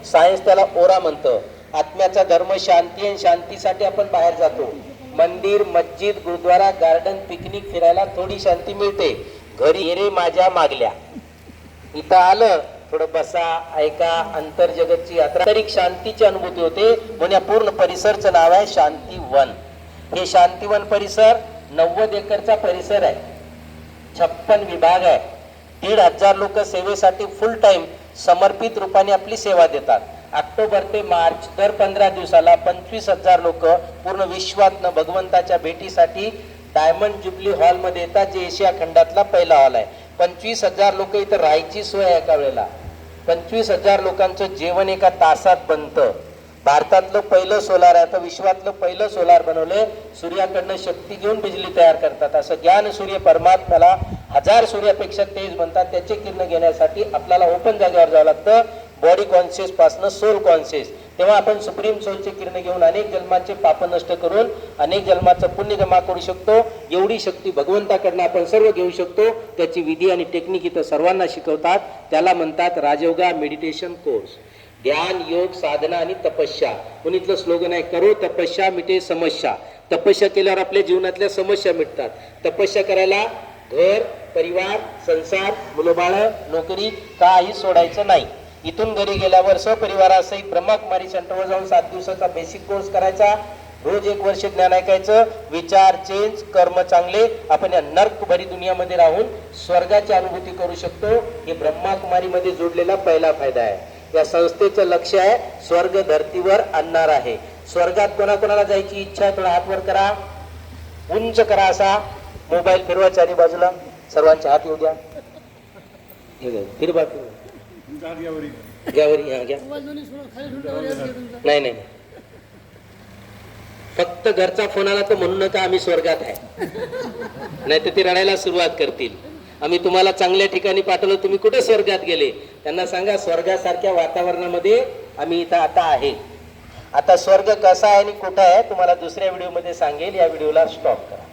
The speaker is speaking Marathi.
सायन्स त्याला ओरा म्हणतं. आत्म्याचा धर्म शांती, आणि शांतीसाठी आपण बाहेर जातो. मंदिर, मस्जिद, गुरुद्वारा, गार्डन, पिकनिक फिरायला थोडी शांती मिळते. घरी ये रे माझ्या मागल्या, इथं आलं थोडं बसा, ऐका, अंतर्जगतची यात्रा, तरी शांतीची अनुभूती होते. म्हणून या पूर्ण परिसरचं नाव आहे शांतीवन. हे शांतीवन परिसर 90 एकरचा परिसर आहे. 56 विभाग आहे. 1,500 लोक सेवेसाठी फुल टाइम समर्पित रूपाने आपली सेवा देतात. ऑक्टोबर ते मार्च दर 15 दिवसाला 25,000 लोक पूर्ण विश्वातनं भगवंताच्या भेटीसाठी डायमंड जुबली हॉल मध्ये येतात, जे एशिया खंडातला पहिला हॉल आहे. 25,000 लोक इथं राहायची सोय आहे. एका वेळेला 25,000 लोकांचं जेवण एका तासात बनतं. भारतातलं पहिलं सोलार आहे, तर विश्वातलं पहिलं सोलार बनवलंय. सूर्याकडनं शक्ती घेऊन बिजली तयार करतात. असं ज्ञान सूर्य परमात्म्याला 1000 सूर्यापेक्षा तेज म्हणतात. त्याचे किरण घेण्यासाठी आपल्याला ओपन जागेवर जावं लागतं. बॉडी कॉन्शियस पासून सोल कॉन्शियस, तेव्हा आपण सुप्रीम सोलचे किरण घेऊन अनेक जन्माचे पाप नष्ट करून अनेक जन्माचं पुण्य जमा करू शकतो. एवढी शक्ती भगवंताकडनं आपण सर्व घेऊ शकतो. त्याची विधी आणि टेक्निक इथं सर्वांना शिकवतात. त्याला म्हणतात राजयोगा मेडिटेशन कोर्स. ध्यान, योग, साधना आणि तपस्या. म्हणून इथलं स्लोगन आहे, करो तपस्या मिटे समस्या. तपस्या केल्यावर आपल्या जीवनातल्या समस्या मिटतात. तपस्या करायला घर, परिवार, संसार, मुलंबाळ, नोकरी काही सोडायचं नाही. इथून घरी गेल्यावर सपरिवारासहित ब्रह्मकुमारी सेंटरवर जाऊन 7 दिवसाचा बेसिक कोर्स करायचा. रोज 1 वर्ष ज्ञान ऐकायचं. विचार चेंज, कर्म चांगले. आपण या नर्क भरी दुनियामध्ये राहून स्वर्गाची अनुभूती करू शकतो. हे ब्रह्मकुमारीमध्ये जोडलेला पहिला फायदा आहे. या संस्थेचं लक्ष आहे स्वर्ग धर्तीवर आणणार आहे. स्वर्गात कोणाकोणाला जायची इच्छा आहे? थोडा हात वर करा, उंच करा असा. मोबाईल फिरवा चारी बाजूला, सर्वांचे हात येऊ द्या. फिरवा घ्यावरी, घ्या. नाही नाही, फक्त घरचा फोन आला तर म्हणू नका आम्ही स्वर्गात आहे, नाही तर ते रडायला सुरुवात करतील. आम्ही तुम्हाला चांगल्या ठिकाणी पाठवलं, तुम्ही कुठे स्वर्गात गेले? त्यांना सांगा स्वर्गासारख्या वातावरणामध्ये आम्ही इथं आता आहे. आता स्वर्ग कसा आहे आणि कुठं आहे तुम्हाला दुसऱ्या व्हिडिओ मध्ये सांगेल. या व्हिडिओला स्टॉप करा.